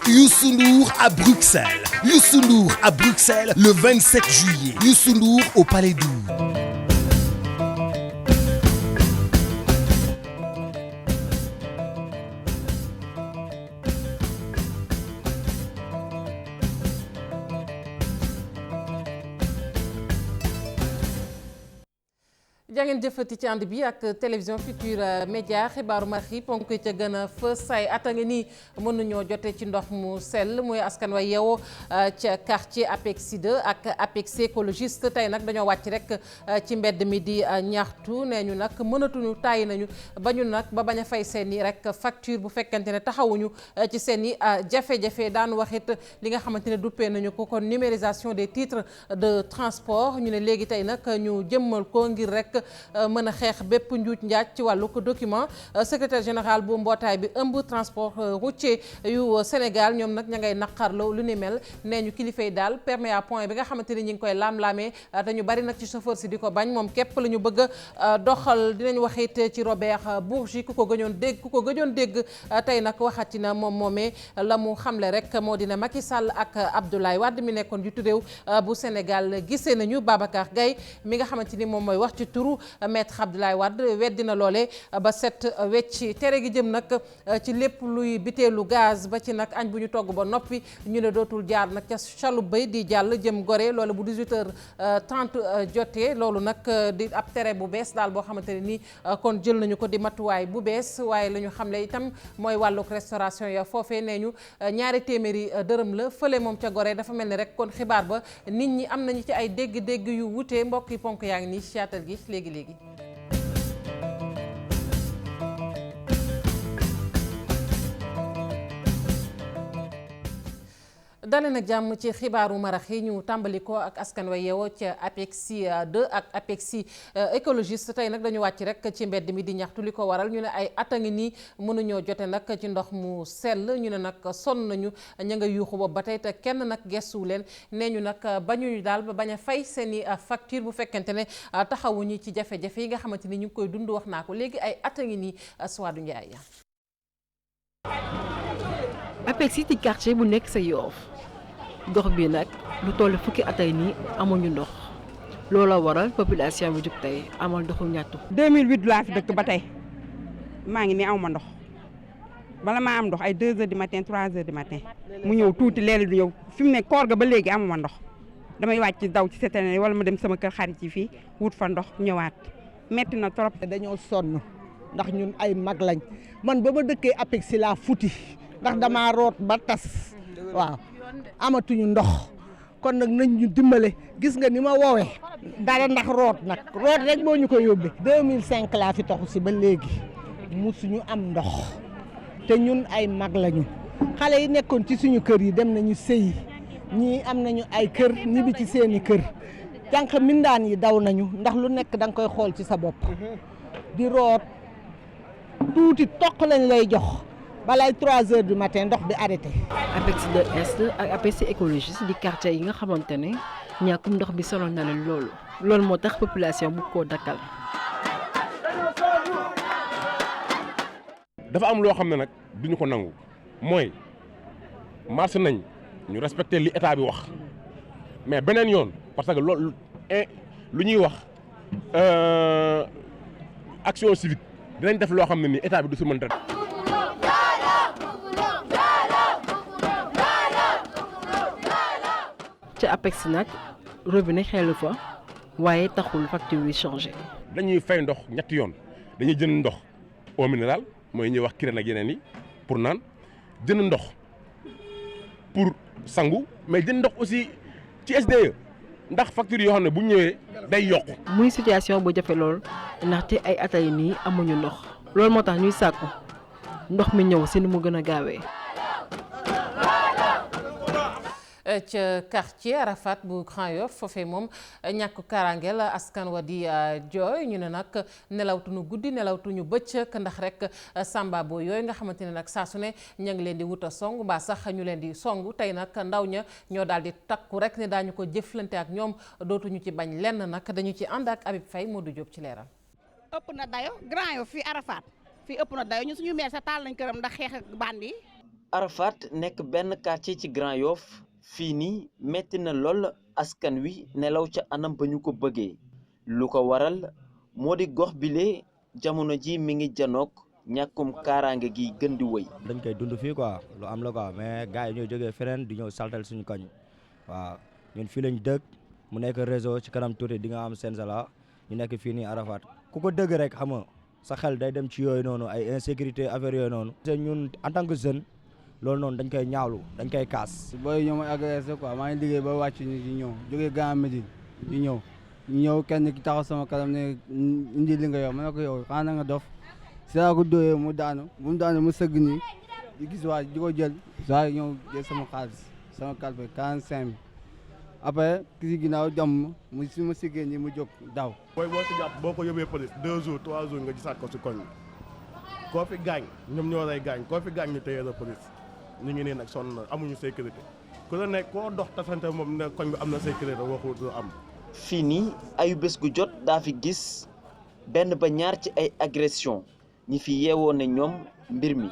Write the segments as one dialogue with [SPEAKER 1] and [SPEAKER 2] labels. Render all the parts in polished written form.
[SPEAKER 1] Youssou Ndour à Bruxelles. Youssou Ndour à Bruxelles le 27 juillet. Youssou Ndour au Palais du.
[SPEAKER 2] jangeen jëfati ci ànd bi ak télévision Futurs Médias xibaaru marxi ponk ca gën a fës say at a ngi nii mënuñoo jote ci ndox mu sell muy askan wa yeewoo ca quartier APEXI 2 ak APEXI écologiste tey nag dañoo wàcc rek ci mbedd mi di ñaxtu nee ñu nag mënatuñu tàyyi nañu bañu nag ba bañ a fay seen i rek facture bu fekkente ne taxawuñu ci seen i jafe-jafe daan waxit li nga xamante ne duppee nañu ko kon numérisation des titres de transport ñu ne léegi tey nag ñu jëmmal ko ngir rek mën a xeex bépp njuuj njaaj ci wàllu document secrétaire général bu mbootaay bi ëmb transport routier yu Sénégal ñoom nag ña ngay naqarloo lu ni mel nee ñu kilifa yi daal permis à point bi nga xamante ni ñi ngi koy laam-laamee te ñu bari nag ci chauffeur si di ko bañ moom képp la ñu bëgg a doxal dinañ waxit ci Robert Bourgi ku ko gëjoon dégg tey nag waxati na moom moomee la mu xamle rek moo dina Macky Sall ak Abdoulaye Wade mi nekkoon jiitu réew bu Sénégal gisee nañu Babacar Gaye mi nga xamante ni moom mooy wax ci turu maître Abdoulaye Wade weddi na loole ba set wecc tere gi jëm nag ci lépp luy biteelu gaz ba ci nag añ bu ñu togg ba noppi ñu ne dootul jaar nag ca chaloupe bay di jàll jëm Gorée loolu bu 18h30 jotee loolu nag di ab tere bu bees daal boo xamante ne nii kon jël nañu ko di matuwaay bu bees waaye la ñu xamle itam mooy wàllug restauration ya foofee nee ñu ñaari téeméeri dërëm la fële moom ca Gorée dafa mel ni rek kon xibaar ba nit ñi am nañu ci ay dégg-dégg yu wute mbokk yi ponk yaa ngi nii ci yaatal gi léegi. dalee nag jàmm ci xibaaru marax yi ñu tàmbali ko ak askan wa yeewoo ca APEXI 2 ak APEXI écologiste tey nag dañu wàcc rek ci mbedd mi di ñaxtu li ko waral ñu ne ay at a ngi nii mënuñoo jote nag ci ndox mu sell ñu ne nag sonn nañu ña nga yuuxu boobu ba tey te kenn nag gestuwu leen nee ñu nag bañuñu daal ba bañ a fay seen i facture bu fekkente ne taxawuñu ci jafe-jafe yi nga xamante ni ñu ngi koy dund wax naa ko léegi ay at a ngi nii Suwaadu Njaay
[SPEAKER 3] APEXI di quartier bu nekk sa Yoff gox bi nag lu toll fukki at ay nii amuñu ndox looloo waral population bi jug tey amal ndoxu ñattu.
[SPEAKER 4] 2008 laa fi dëkk ba tey maa ngi nii aw ma ndox bala maa am ndox ay 2h du matin 3h du matin mu ñëw tuuti léeg du ñëw fi mu ne koor ga ba léegi amuma ndox damay wàcc daw ci setene wala ma dem sama kër xarit yi fii wut fa ndox ñëwaat metti na trop.
[SPEAKER 5] dañoo sonn ndax ñun ay mag lañ man ba ma dëkkee APEXI laa futi ndax damaa root ba tas waaw amatuñu ndox kon nag nañ ñu dimbale gis nga ni ma woowee dara ndax root rek moo ñu ko yóbbee 2005 laa fi taxu si ba léegi musuñu am ndox te ñun ay mag lañu xale yi nekkoon ci suñu kër yi dem nañu sëyi ñii am nañu ay kër ñibbi ci seeni kër jànq mindaan yi daw nañu ndax lu nekk da nga koy xool ci sa bopp di root tuuti toq lañ lay jox balay 3h du matin ndox bi arrêté.
[SPEAKER 3] APEXI 2 Est ak APEXI écologiste di quartier yi nga xamante ne ñàkkum ndox bi sonal na leen loolu moo tax population bu koo dakkal.
[SPEAKER 6] dafa am loo xam ne nag duñu ko nangu mooy marché nañ ñu respecté li état bi wax mais beneen yoon parce que loolu lu ñuy wax action civique dinañ def loo xam ne ni état bi du si mën dara.
[SPEAKER 3] ci APEXI nag robinet xeelu fa waaye taxul facture yi changé.
[SPEAKER 6] dañuy fay ndox ñetti yoon dañuy jënd ndox eau minérale mooy ñuy wax Kirène ak yeneen yi pour naan jënd ndox pour sangu mais jënd ndox aussi ci SDE ndax facture yoo xam ne bu ñëwee day yokk.
[SPEAKER 3] muy situation bu jafe lool ndaxte ay at yi nii amuñu ndox loolu moo tax ñuy sàkku ndox mi ñëw si ni mu gën a gaawee.
[SPEAKER 2] ca quartier Arafat bu Grand Yoff foofee moom ñàkk kaaraange la askan wa di jooy ñu ne nag nelawtuñu guddi nelawtuñu bëccëg ndax rek samba boo yooyu nga xamante ne nag saa su ne ña ngi leen di wut a song mbaa sax ñu leen di song tey nag ndaw ña ñoo daal di takku rek ne daañu ko jëflante ak ñoom dootuñu ci bañ lenn nag dañu ci ànd ak Habib Faye Modou Diop ci leeral.
[SPEAKER 7] ëpp na dayo Grand Yoff fii Arafat fii ëpp na dayo ñun suñu meer sa taal nañ këram ndax xeex ak bandi yi Arafat nekk benn quartier ci Grand Yoff fii nii metti na lool askan wi nelaw ca anam ba ñu ko bëggee lu ko waral moo di gox bile jamono ji mi ngi janook ñàkkum kaaraange gi gën di wëy.
[SPEAKER 8] dañ koy dund fii quoi lu am la quoi mais gars yi ñoo jógee feneen di ñëw saltal suñu koñ waaw ñun fii lañ dëkk mu nekk réseau ci kanam tuuti di nga am Senzala ñu nekk fii nii Arafat ku ko dëgg rek xam nga sa xel day dem ci yooyu noonu ay insécurité affaire yooyu noonu. te ñun en tant que jeune loolu noonu dañ koy ñaawlu dañ koy kaas.
[SPEAKER 9] booy ñoom agressé quoi maa ngi liggéey ba wàcc ni di ñëw jógee Grand Médine di ñëw kenn ki taxaw sama kanam ne indi li nga yow ma ne ko yow xanaa nga dof si laa ko dóoyee mu daanu bu mu daanu mu sëgg nii di gis waa di ko jël saa ñëw jël sama xaalis sama calpe 45 après ki si ginnaaw jàmm mu si ma siggee nii mu jóg daw.
[SPEAKER 10] booy boo si jàpp boo ko yóbbee police 2 jours 3 jours nga gisaat ko si koñ bi koo fi gaañ ñoom ñoo lay gaañ koo fi gaañ ñu téye la police ñu ngi nii nag sonn na amuñu sécurité ku la nekk koo dox tasante moom ne koñ bi am na sécurité waxu du am.
[SPEAKER 7] fii nii ayu bés gu jot daa fi gis benn ba ñaar ci ay agression ñi fi yeewoo ne ñoom mbir mi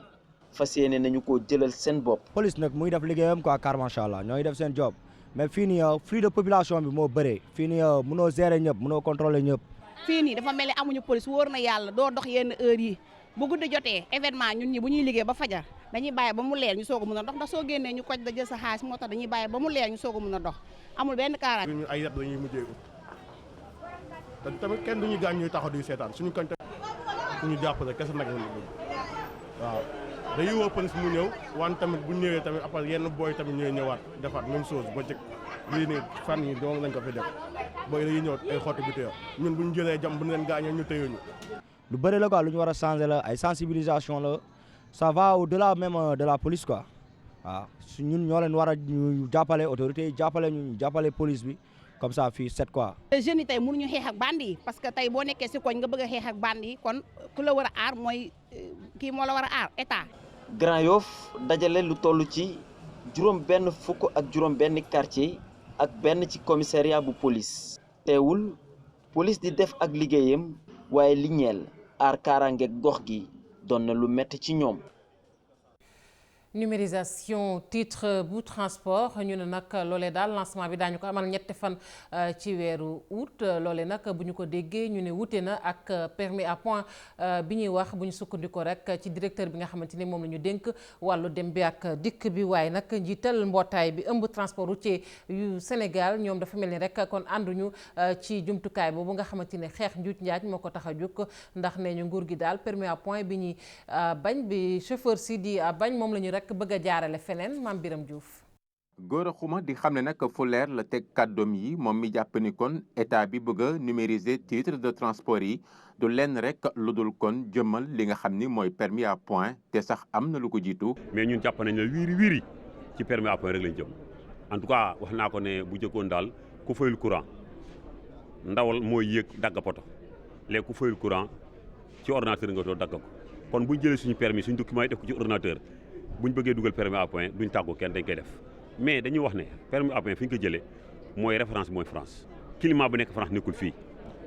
[SPEAKER 7] fas yéene nañu ko jëlal seen bopp.
[SPEAKER 8] police nag muy def liggéeyam quoi car macha allah ñooy def seen job mais fii nii flux de population bi moo bëree fii nii mënoo gérer ñëpp mënoo contrôler ñëpp.
[SPEAKER 11] fii nii dafa mel ni amuñu police wóor na yàlla doo dox yenn heure yi bu guddi jotee événement ñun ñi bu ñuy liggéey ba fajar dañuy bàyyi ba mu leer ñu soog a mën a dox ndax soo génnee ñu koj da jël sa xaalis moo tax dañuy bàyyi ba mu leer ñu soog a mën a dox amul benn kaaraange.
[SPEAKER 10] ñu ay yat dañuy mujjee ut te tamit kenn duñu gaañ ñuy taxaw di seetaan suñu koñ suñu jàppale kese nag lañu bëgg waaw dañuy woo police mu ñëw wante tamit bu ñëwee tamit après yenn booy tamit ñooy ñëwaat defaat même chose ba jëkk lii nii fan yi doon lañ ko fi def booy dañuy ñëw ay xotti bi téye ñun bu ñu jëlee jam bu ñu leen gaañee ñu téye ñu.
[SPEAKER 8] lu bëri la quoi lu ñu war a changer la ay sensibilisation la ça va au-delà même de la police quoi waaw su ñun ñoo leen war a ñu jàppale autorités yi jàppale ñu jàppale police bi comme ça fii set quoi.
[SPEAKER 11] jeunes yi tey mënuñu xeex ak bandi yi parce que tey boo nekkee si koñ nga bëgg a xeex ak bandi yi kon ku la war a aar mooy kii moo la war a aar état.
[SPEAKER 7] Grand Yoff dajale lu toll ci juróom-benn fukk ak juróom-benn quartier ak benn ci commissariat bu police. teewul police di def ak liggéeyam waaye li ñeel aar kaaraange gox gi doon na lu metti ci ñoom.
[SPEAKER 2] numérisation titre bu transport ñu ne nag loolee daal lancement bi daañu ko amal ñetti fan ci weeru août loolee nag bu ñu ko déggee ñu ne wute na ak permis à point bi ñuy wax bu ñu sukkandikoo rek ci directeur bi nga xamante ni moom la ñu dénk wàllu dem bi ak dikk bi waaye nag njiital mbootaay bi ëmb transport routier yu Sénégal ñoom dafa mel ni rek kon ànduñu ci jumtukaay boobu nga xamante ne xeex njuuj njaaj moo ko tax a jóg ndax nee ñu nguur gi daal permis à point bi ñuy bañ bi chauffeur si di bañ moom la ñu rek bëgg a jaarale feneen Mame Biram Diouf.
[SPEAKER 12] Gora Khouma di xam ne nag fu leer la teg kàddoom yi moom mi jàpp ni kon état bi bëgg a numériser titre de transport yi du lenn rek lu dul kon jëmmal li nga xam ni mooy permis à point te sax am na lu ko jiitu.
[SPEAKER 13] mais ñun jàpp nañ ne wiiri ci permis à point rek lañ jëm en tout cas wax naa ko ne bu jëkkoon daal ku fayul courant ndawal mooy yéeg dagg poto léegi ku fayul courant ci ordinateur nga doo dagg ko kon bu ñu jëlee suñu permis suñu document yi def ko ci ordinateur. bu ñu bëggee dugal permis à point duñ tàggoo kenn dañ koy def mais dañuy wax ne permis à point fi ñu ko jëlee mooy référence mooy France climat bu nekk France nekkul fii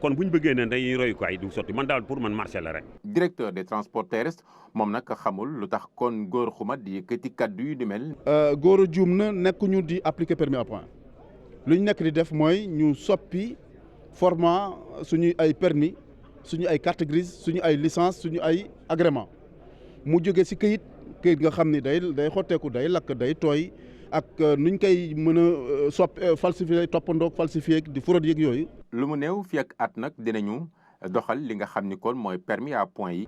[SPEAKER 13] kon bu ñu bëggee ne dañuy royu ko ay du sotti man daal pour man marché la rek.
[SPEAKER 12] directeur des transports terrestres moom nag xamul lu tax kon Gora Khouma di yëkkati kaddu yu di mel.
[SPEAKER 14] Gora juum na nekkuñu di appliquer permis à point lu ñu nekk di def mooy ñu soppi format suñu ay permis suñu ay carte grise suñu ay licence suñu ay agrément mu jóge ci këyit nga xam ni day xotteeku day lakk day tooy ak nuñ koy mën a falsifier toppandoog falsifier di fraude yeeg yooyu.
[SPEAKER 12] lu mu néew fii ak at nag dinañu doxal li nga xam ni kon mooy permis à point yi.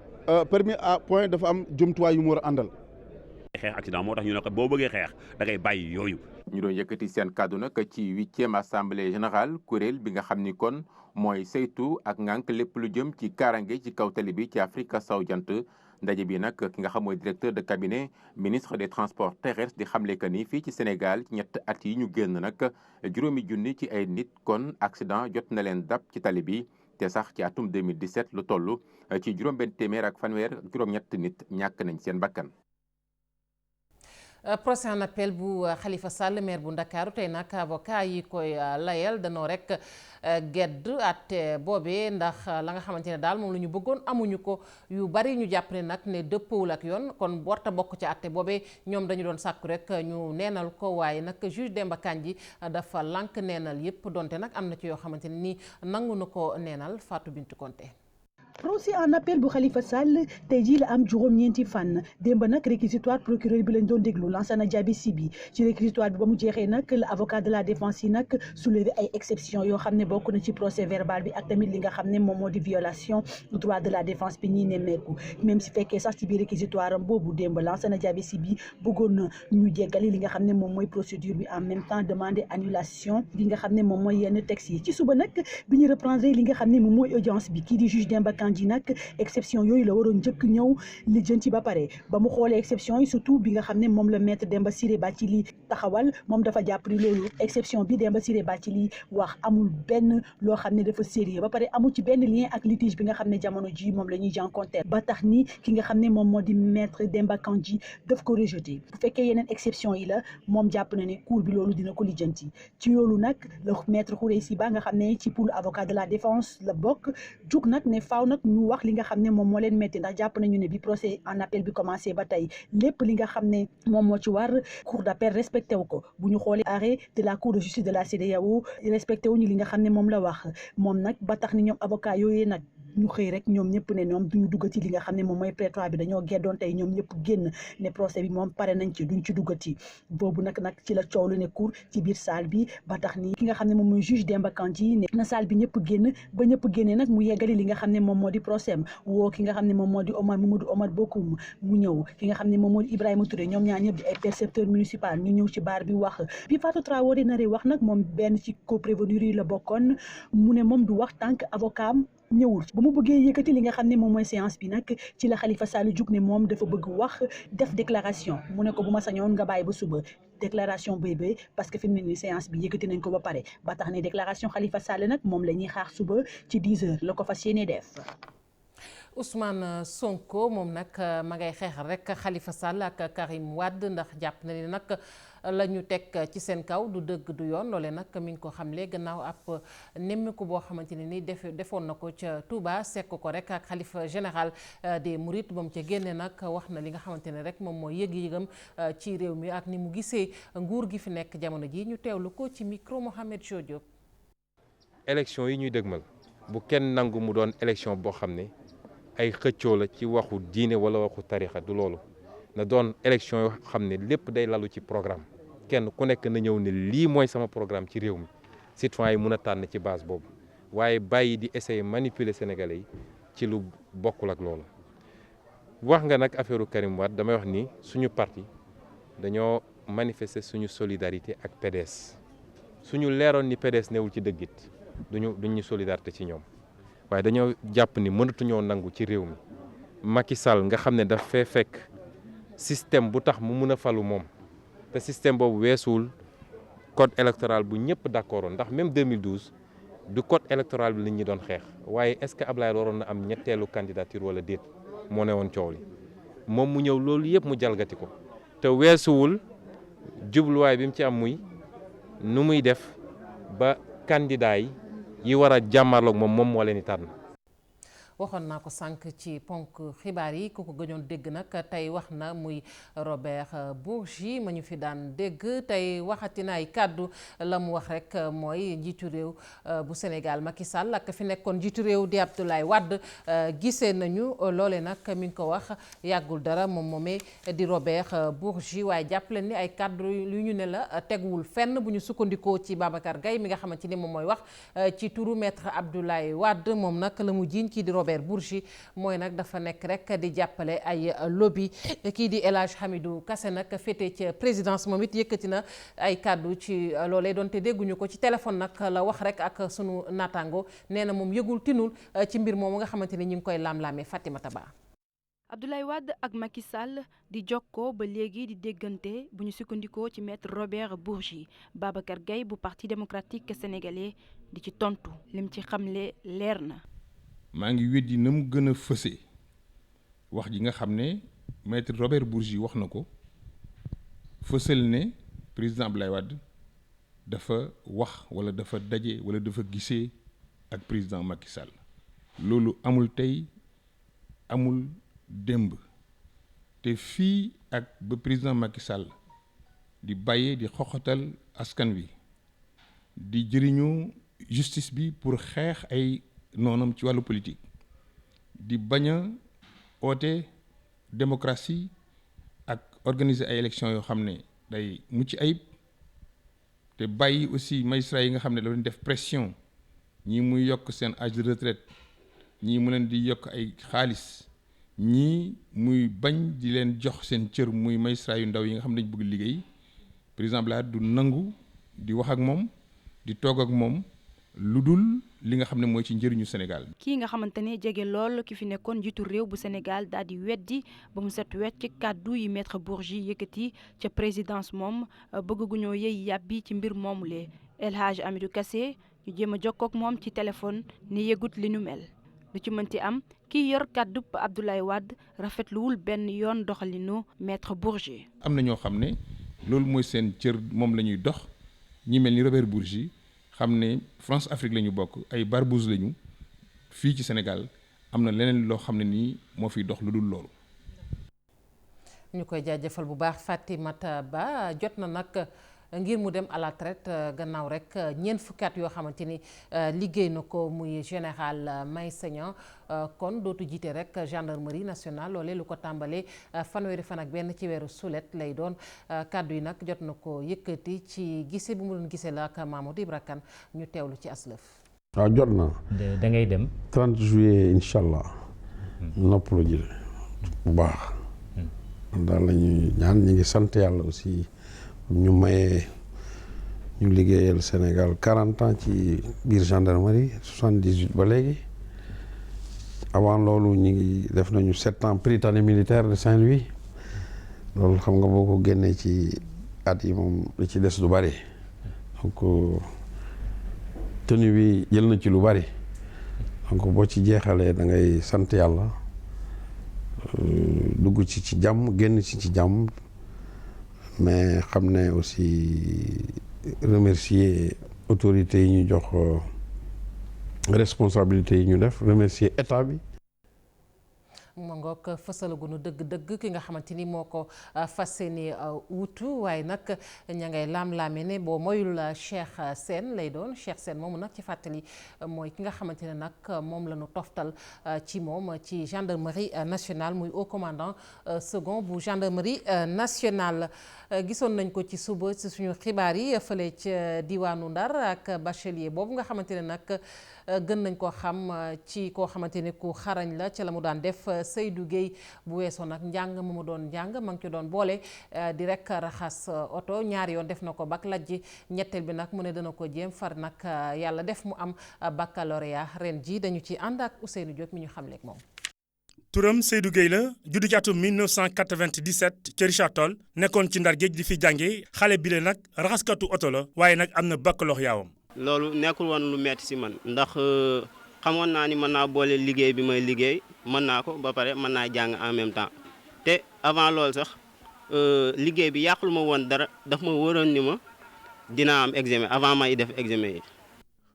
[SPEAKER 14] permis à point dafa am jumtuwaay yu mu war a àndal.
[SPEAKER 13] xeex accident moo tax ñu ne boo bëggee xeex da ngay bàyyi yooyu.
[SPEAKER 12] ñu doon yëkkati seen kàddu nag ci 8e assemblée générale kuréel bi nga xam ni kon mooy saytu ak ngànk lépp lu jëm ci kaaraange ci kaw tali bi ci Afrique sowu jant. ndaje bi nag ki nga xam mooy directeur de cabinet ministre des transports terrestres di xamle que ni fii ci Sénégal ci ñett at yi ñu génn nag 5 junni ci ay nit kon accident jot na leen dab ci tali bi te sax ci atum 2017 lu toll ci 6 téeméer ak fanweer ak juróom-ñett nit ñàkk nañ seen bakkan.
[SPEAKER 2] procès en appel bu Khalifa Sall maire bu Ndakaaru tey nag avocat yi koy layal danoo rek gedd àtte boobee ndax la nga xamante ne daal moom la ñu bëggoon amuñu ko yu bari ñu jàpp ne nag ne dëppawul ak yoon kon warta bokk ci àtte boobee ñoom dañu doon sàkku rek ñu neenal ko waaye nag juge Demba Kandji dafa lànk neenal yépp donte nag am na ci yoo xamante ne nii nangu na ko neenal Fatou Bintou Konté.
[SPEAKER 15] procès en appel bu Khalifa Sall tey jii la am juróom-ñeenti fan démb nag réquisitoire procureur bi lañ doon déglu Lansana Diaby Sy bi ci réquisitoire bi ba mu jeexee nag la avocat de la défense yi nag soulevé ay exceptions yoo xam ne bokk na ci procès verbal bi ak tamit li nga xam ne moom moo di violation droit de la défense bi ñuy nemmeeku même si fekkee sax ci biir réquisitoire am boobu démb Lansana Diaby Sy bi bëggoon na ñu jéggali li nga xam ne moom mooy procédure bi en même temps demander annulation li nga xam ne moom mooy yenn textes yi ci suba nag bi ñu reprendre li nga xam ne moom mooy audience bi kii di juge Demba Kandji nag exception yooyu la waroon njëkk ñëw lijjanti ba pare ba mu xoolee exception yi surtout bi nga xam ne moom la maître Demba Ciré Bathily taxawal moom dafa jàpp ni loolu exception bi Demba Ciré Bathily wax amul benn loo xam ne dafa sérieux ba pare amul ci benn lien ak litige bi nga xam ne jamono ji moom la ñuy jànkonteel ba tax ni ki nga xam ne moom moo di maître Demba Kandji daf ko rejeté bu fekkee yeneen exception yi la moom jàpp na ne cour bi loolu dina ko lijjanti ci loolu nag le maître Khoureyssi Ba nga xam ne ci pool avocat de la défense la bokk jug nag ne faaw nag ñu wax li nga xam ne moom moo leen metti ndax jàpp nañu ne bi procès en appel bi commencé ba tey lépp li nga xam ne moom moo ci war cour d'appel respecté wu ko bu ñu xoolee arrêt de la cour de justice de la CEDEAO respecté wu ñu li nga xam ne moom la wax moom nag ba tax ni ñoom avocat yooyu nag ñu xëy rek ñoom ñëpp ne ñoom duñu duggati li nga xam ne moom mooy prétoire bi dañoo geddoon tey ñoom ñëpp génn ne procès bi moom pare nañ ci duñ ci duggati boobu nag ci la coow lu ne cour ci biir salle bi ba tax ni ki nga xam ne moom mooy juge Demba Kandji ne na salle bi ñëpp génn ba ñëpp génnee nag mu yeggali li nga xam ne moom moo di procès woo ki nga xam ne moom moo di Mamadou Omar Bokoum mu ñëw ki nga xam ne moom moo di Ibrahima Touré ñoom ñaar ñëpp di ay percepteur municipal ñu ñëw ci baar bi wax bi Fatou Traoré naree wax nag moom benn ci co-prévenir yi la bokkoon mu ne moom du wax tant que avocat am ñëwul ba mu bëggee yëkkati li nga xam ne moom mooy séance bi nag ci la Khalifa Sall jug ne moom dafa bëgg wax def déclaration mu ne ko bu ma sañoon nga bàyyi ba suba déclaration bébé parce que fi mu ne nii séance bi yëkkati nañ ko ba pare ba tax ne déclaration Khalifa Sall nag moom la ñuy xaar suba ci 10 heures la ko fas yéene def.
[SPEAKER 2] Ousmane Sonko moom nag ma ngay xeexal rek Khalifa Sall ak Karim Wade ndax jàpp na ni nag la ñu teg ci seen kaw du dëgg du yoon loole nag mi ngi ko xamle gannaaw ab nemmeeku boo xamante ne ni defoon na ko ca Touba sekk ko rek ak xalifa général des Mourides ba mu ca génne nag wax na li nga xamante ne rek moom mooy yëg-yëgam ci réew mi ak ni mu gisee nguur gi fi nekk jamono ji ñu teewlu ko ci micro Mohamed Diop.
[SPEAKER 16] élection yi ñuy dëgmal bu kenn nangu mu doon élection boo xam ne ay xëccoo la ci waxu diine wala waxu tarixa du loolu na doon élection yoo xam ne lépp day lalu ci programme kenn ku nekk na ñëw ne lii mooy sama programme ci réew mi citoyen yi mun a tànn ci base boobu waaye bàyyi di essayer manipuler sénégalais yi ci lu bokkul ak loolu. wax nga nag affaire Karim Wade damay wax ni suñu parti dañoo manifester suñu solidarité ak PDS suñu leeroon ni PDS newul ci dëggit duñu solidarité ci ñoom. waaye dañoo jàpp ni mënatuñoo nangu ci réew mi Macky Sall nga xam ne daf fee fekk système bu tax mu mun a falu moom te système boobu weesuwul code électoral bu ñëpp d'accord ndax même 2012 du code électoral bi la ñu doon xeex waaye est-ce que Ablaye waroon na am ñetteelu candidature wala déet moo ne woon coow li moom mu ñëw loolu yëpp mu jalgati ko te weesuwul jubluwaay bi mu ci am muy nu muy def ba candidat yi war a jàmmarloog moom moo leen di tànn.
[SPEAKER 2] waxoon naa ko sànq ci ponk xibaar yi ku ko gëjoon dégg nag tey wax na muy Robert Bourgi ma ñu fi daan dégg tey waxati na ay kàddu la mu wax rek mooy njiitu réew bu Sénégal Macky Sall ak fi nekkoon njiitu réew di Abdoulaye Wade gisee nañu loole nag mi ngi ko wax yàggul dara moom moomee di Robert Bourgi waaye jàpp leen ni ay kàddu lu ñu ne la teguwul fenn bu ñu sukkandikoo ci Babacar Gaye mi nga xamante ni moom mooy wax ci turu maître Abdoulaye Wade moom nag la mu jiiñ kii di Robert Bourgi mooy nag dafa nekk rek di jàppale ay lobby kii di El Hadj Hamidou Kassé nag féete ci présidence moom it yëkkati na ay kàddu ci loolee doonte dégguñu ko ci téléphone nag la wax rek ak sunu naataango nee na moom yëgul tinul ci mbir moomu nga xamante ni ñu ngi koy laam-laamee Fatimata Ba.
[SPEAKER 17] Abdoulaye Wade ak Macky Sall di jokkoo ba léegi di déggante bu ñu sukkandikoo ci maître Robert Bourgi Babacar Gaye bu parti démocratique sénégalais di ci tontu lim ci xamle leer na.
[SPEAKER 18] maa ngi weddi na mu gën a fësee wax ji nga xam ne maître Robert Bourgi wax na ko fësal ne président Abdoulaye Wade dafa wax wala dafa daje wala dafa gisee ak président Macky Sall loolu amul tey amul démb te fii ak ba président Macky Sall di bàyyee di xoxatal askan wi di jëriñu justice bi pour xeex ay noonam ci wàllu politique di bañ a oote démocratie ak organiser ay élections yoo xam ne day mucc ayib te bàyyi aussi magistrats yi nga xam ne da leen def pression ñii muy yokk seen âge de retraite ñii mu leen di yokk ay xaalis ñii muy bañ di leen jox seen cër muy magistrats yu ndaw yi nga xam ne dañ bëgg liggéey président Blade du nangu di wax ak moom di toog ak moom lu dul li nga xam ne mooy ci njëriñu Sénégal.
[SPEAKER 17] kii nga xamante ne jege lool ki fi nekkoon njiitu réew bu Sénégal daal di weddi ba mu set wecc ci kàddu yi maître Bourgi yëkkati ca présidence moom bëgg gu ñoo yëy yàbbi ci mbir moomulee El Hadj Amidou Kassé ñu jéem a jokkoo ak moom ci téléphone ne yëgut li nu mel lu ci mënti am kii yor kàddu Abdoulaye Wade rafetluwul benn yoon doxalinu maître Bourgi.
[SPEAKER 18] am na ñoo xam ne loolu mooy seen cër moom la ñuy dox ñi mel ni Robert Bourgi xam ne France Afrique la ñu bokk ay Barbouze lañu fii ci Sénégal am na leneen loo xam ne nii moo fiy dox lu dul loolu.
[SPEAKER 2] ñu koy jaajëfal bu baax Fatimata Ba jot na nag ngir mu dem à la retraite gannaaw rek ñeent fukki at yoo xamante ni liggéey na ko muy général Meïssa Niang kon dootu jiite rek gendarmerie nationale loolee lu ko tàmbalee fanweeri fan ak benn ci weeru sulet lay doon kàddu yi nag jot na ko yëkkati ci gise bu mu doon gisee la ak Mamadou Ibra Kane ñu teewlu ci aslëf.
[SPEAKER 19] waaw jot na.
[SPEAKER 20] da ngay dem.
[SPEAKER 19] 30 juillet incha allah. noppalu ji bu baax. daal la ñuy ñaan ñi ngi sant yàlla aussi. ñu mayee ñu liggéeyal Sénégal 40 ans ci biir gendarmerie 78 ba léegi avant loolu ñu ngi def nañu 7 ans Prytanée militaire de Saint-Louis loolu xam nga boo ko génnee ci at yi moom li ci des du bari donc tenue bi jël na ci lu bari donc boo ci jeexalee da ngay sant yàlla dugg ci jàmm génn ci jàmm. mais xam ne aussi remercier autorités yi ñu jox responsabilités yi ñu def remercier état bi.
[SPEAKER 2] ma ngoog fësalagunu dëgg-dëgg ki nga xamante ni moo ko fas yéene wuutu waaye nag ña ngay laam-laame ne boo moyul Cheikh Sène lay doon Cheikh Sène moomu nag ci fàttali mooy ki nga xamante ne nag moom la ñu toftal ci moom ci gendarmerie nationale muy haut commandant second bu gendarmerie nationale. gisoon nañ ko ci suba ci suñu xibaar yi fële ca diwaanu Ndar ak bachelier boobu nga xamante ne nag gën nañ koo xam ci koo xamante ne ku xarañ la ca la mu daan def Seydou Guèye bu weesoo nag njàng ma mu doon njàng ma ngi ci doon boole di rek raxas oto ñaari yoon def na ko bac lajji ñetteel bi nag mu ne dana ko jéem far nag yàlla def mu am baccalauréat ren ji dañu ci ànd ak Ousseynou Diop mi ñu xamleeg moom.
[SPEAKER 21] turam Seydou Guèye la juddu ci atum 1997 ci Richard Toll nekkoon ci Ndar géej di fi jànge xale bi le nag raxaskatu oto la waaye nag am na baccalauréat.
[SPEAKER 22] loolu nekkul woon lu metti si man ndax xamoon naa ni mën naa boole liggéey bi may liggéey mën naa ko ba pare mën naa jàng en même temps te avant loolu sax liggéey bi yàqul ma woon dara daf ma wóoroon ni ma dinaa am examen avant may def examen yi.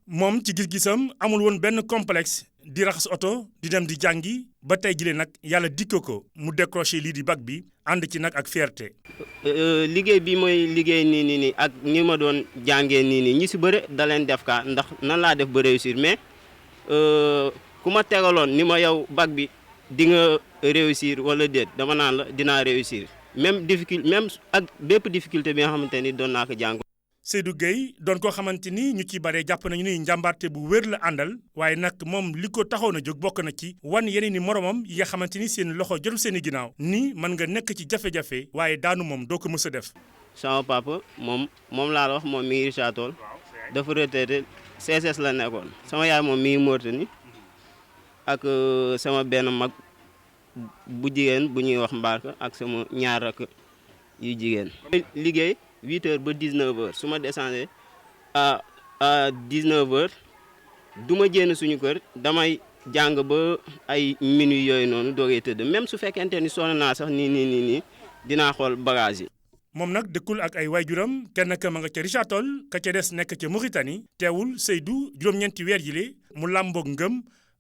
[SPEAKER 21] moom ci gis-gisam amul woon benn complexe di raxas oto di dem di jàngi ba tey jile nag yàlla dikk ko mu décroché lii di bac bi ànd ci nag ak fierté.
[SPEAKER 22] liggéey bi mooy liggéey nii ak ni ma doon jàngee nii ñi si bëre da leen def ka ndax nan laa def ba réussir mais ku ma tegaloon ni ma yow bac bi di nga réussir wala déet dama naan la dinaa réussir même ak bépp difficulté bi nga xamante ni doon naa ko jàng.
[SPEAKER 21] Seydou Guèye doon koo xamante ni ñu ci bare jàpp nañu ni njàmbaarte bu wér la àndal waaye nag moom li ko taxaw na jóg bokk na ci wan yeneen i moromam yi nga xamante ni seen loxo jotul seen i ginnaaw ni mën nga nekk ci jafe-jafe waaye daanu moom doo ko mës a def.
[SPEAKER 22] sama papa moom laa la wax moom mi ngi Richard Toll dafa retraité CSS la nekkoon sama yaay moom mi ngi Mauritanie ak sama benn mag bu jigéen bu ñuy wax Mbarka ak sama ñaar rakk yu jigéen. liggéey 8h ba 19h su ma descendé à 19h du ma jénn suñu kër damay jàng ba ay minuit yooyu noonu doogee tëdd même su fekkente ni sonn naa sax nii dinaa xool bagage yi.
[SPEAKER 21] moom nag dëkkul ak ay waajuram kenn ka ma nga ca Richard Toll ka ca des nekk ca Mauritanie teewul Seydou juróom-ñeenti weer yile mu làmboog ngëm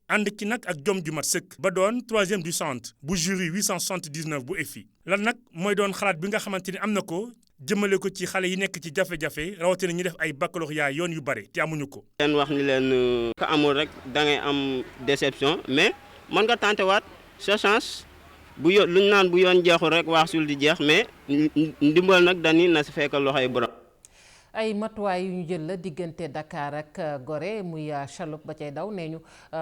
[SPEAKER 21] ànd ci nag ak jom ju mat sëkk ba doon 3e du centre bu jury 879 bu EFI lan nag mooy doon xalaat bi nga xamante ni am na ko jëmale ko ci xale yi nekk ci jafe-jafe rawatina ñu def ay baccalauréat yoon yu bare te amuñu ko.
[SPEAKER 22] leen wax ni leen ka amul rek da ngay am déception mais mën nga tenté waat sa chance bu yoon luñ naan bu yoon jeexul rek wax sul di jeex mais ndimbal nag dañuy na si fekk loxoy borom.
[SPEAKER 2] ay matuwaay yu ñu jël la diggante Dakar ak Gorée muy chaloupe ba cay daw nee ñu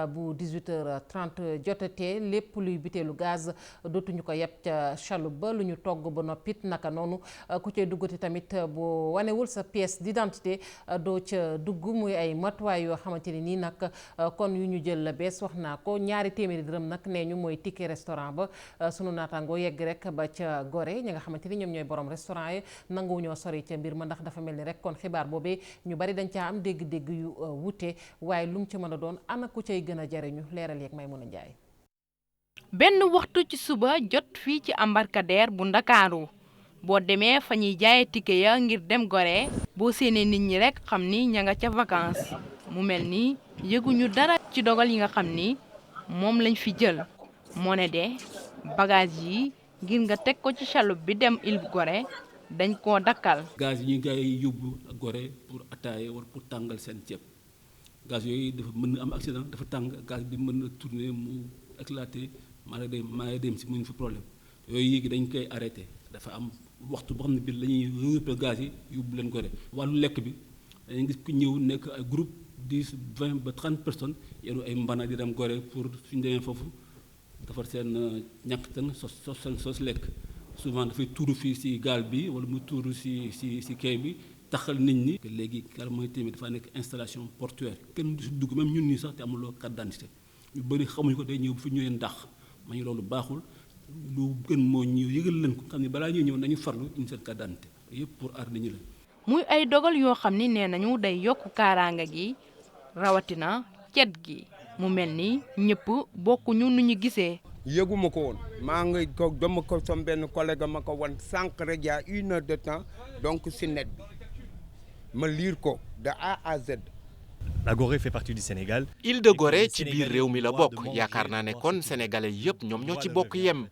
[SPEAKER 2] bu 18h30 jotatee lépp luy butéelu gaz dootuñu ko yeb ca chaloupe ba lu ñu togg ba noppit naka noonu ku cay duggati tamit bu wanewul sa pièce d'identité doo ca dugg muy ay matuwaay yoo xamante ni nii nag kon yu ñu jël la bees wax naa ko ñaari téeméeri dërëm nag nee ñu mooy ticket restaurant ba sunu naataangoo yegg rek ba ca Gorée ñi nga xamante ni ñoom ñooy borom restaurant yi nanguwuñoo sori ca mbir ma ndax dafa mel ni rek kon xibaar boobee ñu bari dañ caa am dégg-dégg yu wute waaye lu mu ci mën a doon ana ku cay gën a jariñu leeral yeeg Maymuna Njaay.
[SPEAKER 17] benn waxtu ci suba jot fii ci embarcadère bu Ndakaaru boo demee fa ñuy jaayee ticket ya ngir dem Gorée boo séenee nit ñi rek xam ni ña nga ca vacances mu mel ni yëguñu dara ci dogal yi nga xam ni moom lañ fi jël moo ne de bagage yi ngir nga teg ko ci chaloupe bi dem île Gorée dañ koo dakkal.
[SPEAKER 1] gaz yi ñu gars yi yóbbu Gorée pour attaaye wala pour tàngal seen ceeb gaz yooyu dafa mën na am accident dafa tàng gaz bi mën na tourner mu éclater maa ngi dem si mën fa problème yooyu yéegi dañ koy arrêté dafa am waxtu boo xam ne bi la ñuy regroupé gaz yi yóbbu leen Gorée wàllu lekk bi dañuy gis ku ñëw nekk ay groupe 10 20 ba 30 personnes yenu ay mbana di dem Gorée pour suñu demee foofu defar seen ñàkk tan sos lekk souvent dafay tuuru fii si gaal bi wala mu tuuru si quai bi taxal nit ñi. léegi kàlla mooy tamit dafa nekk installation portuaire kenn du si dugg même ñun nii sax te amuloo carte d'identité ñu bëri xamuñu ko day ñëw fi ñu leen ndax ma ñu loolu baaxul lu gën moo ñëw yëgal leen ko xam ne balaa ñuy ñëw nañu farlu indi seen carte d'identité yëpp pour aar nit ñi la.
[SPEAKER 17] muy ay dogal yoo xam ni nee nañu day yokk kaaraanga gi rawatina cet gi mu mel ni ñëpp bokkuñu nu ñu gisee.
[SPEAKER 20] yëguma ko woon maa ngi ko dama ko som benn collègue ma ko wan sànq rek y a 1 heure de temps donc si net bi ma lire ko de A à Z.
[SPEAKER 23] La Gorée fait partie du Sénégal.
[SPEAKER 24] Île de Gorée ci biir réew mi la bokk yaakaar naa ne kon sénégalais yëpp ñoom ñoo ci bokk yem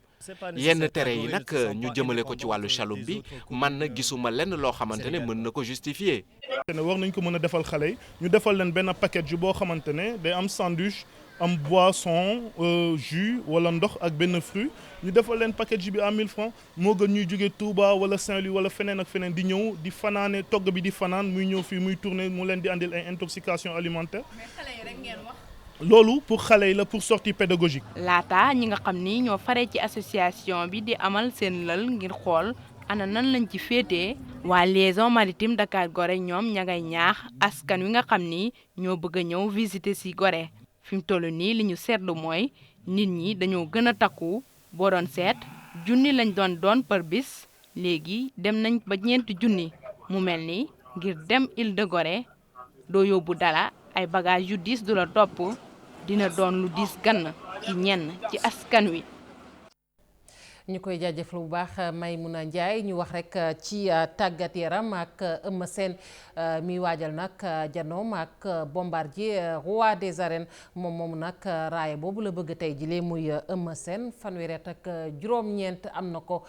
[SPEAKER 24] yenn tere yi nag ñu jëmale ko ci wàllu chaloupe bi man na gisuma lenn loo xamante ne mën na ko justifier.
[SPEAKER 25] war nañ ko mën a defal xale yi ñu defal leen benn package boo xamante ne day am sandwich am boisson jus wala ndox ak benn fruit ñu defal leen package bi à 1000 francs moo gën ñuy jógee Touba wala Saint-Louis wala feneen ak feneen di ñëw di fanaane togg bi di fanaan muy ñëw fii muy tourner mu leen di andil ay intoxication alimentaire.
[SPEAKER 17] mais xale yi rek ngeen wax.
[SPEAKER 25] loolu pour xale yi la pour sortie pédagogique.
[SPEAKER 17] laata ñi nga xam ni ñoo faree ci association bi di amal seen lël ngir xool ana nan lañ ci féetee waa liaison maritime Dakar Gorée ñoom ña ngay ñaax askan wi nga xam ni ñoo bëgg a ñëw visiter si Gorée fi mu toll nii li ñu seetlu mooy nit ñi dañoo gën a takku boo doon seet junni lañ doon par bis léegi dem nañ ba 4 junni mu mel ni ngir dem île de Gorée doo yóbbu dala ay bagages yu diis du la topp dina doon lu diis gann ci ñenn ci askan wi.
[SPEAKER 2] ñu koy jaajëfal bu baax Maymuna Njaay ñu wax rek ci tàggat yaram ak Eumeu Sène mi waajal nag janoom ak Bombardier roi des arènes moom nag raaya boobu la bëgg tey jile muy Eumeu Sène fanweeri at ak juróom-ñeent am na ko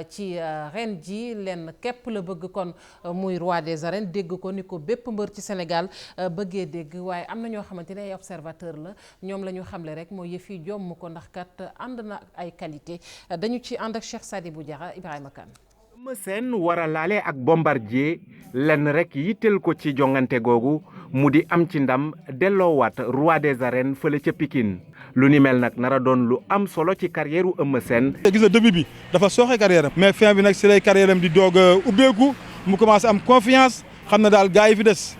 [SPEAKER 2] ci ren ji lenn képp la bëgg kon muy roi des arènes dégg ko ni ko bépp mbër ci Sénégal bëggee dégg waaye am na ñoo xamante ne ay observateur la ñoom la ñu xamle rek mooy yëf yi jomm ko ndax kat ànd na ay qualité dañu ci ànd ak Cheikh Sadibou Diarra Ibrahima Kane.
[SPEAKER 26] Eumeu Sène war a laale ak Bombardier lenn rek yitteel ko ci jongante googu mu di am ci ndam delloowaat roi des arènes fële ca Pikine lu ni mel nag nara doon lu am solo ci carrière u Eumeu Sène.
[SPEAKER 27] gis nga début bi dafa sooxe carrière am mais fin bi nag si lay carrière am di doog a ubbeeku mu commencé am confiance xam na daal gars yi fi des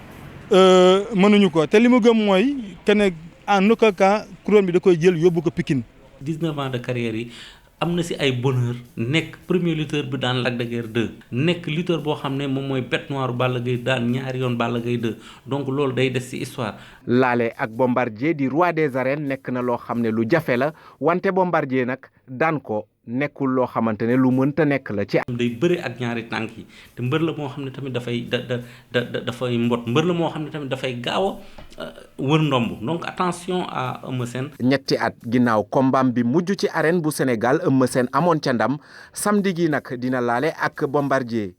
[SPEAKER 27] mënuñu ko te li mu gëm mooy que ne en aucun cas couronne bi da koy jël yóbbu ko Pikine.
[SPEAKER 28] 19 ans de carrière yi. am na si ay bonheur nekk premier lutteur bi daan Lac de Guiers 2 nekk lutteur boo xam ne moom mooy bête noire Balla Gaye daan ñaari yoon Balla Gaye 2 donc loolu day des ci histoire.
[SPEAKER 26] laale ak Bombardier di roi des arènes nekk na loo xam ne lu jafe la wante Bombardier nag daan ko nekkul loo xamante ne lu mënta nekk la ci.
[SPEAKER 28] day bëre ak ñaari tànk yi te mbër la moo xam ne tamit dafay mbot mbër la moo xam ne tamit dafay gaaw a wër ndomb donc attention à Eumeu Sène.
[SPEAKER 26] ñetti at ginnaaw kombaam bi mujj ci arène bu Sénégal Eumeu Sène amoon ca ndam samedi gi nag dina laale ak Bombardier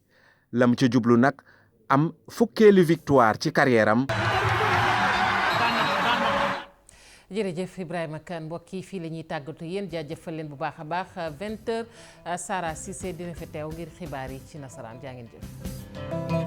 [SPEAKER 26] lam ci jublu nag am fukkeelu victoire ci carrière am.
[SPEAKER 2] jërëjëf Ibrahima Kane mbokk yi fii la ñuy tàggatu yéen jaajëfal leen bu baax a baax 20h Sara Cissé dina fi teew ngir xibaar yi ci nasaraan jaa ngeen jëf.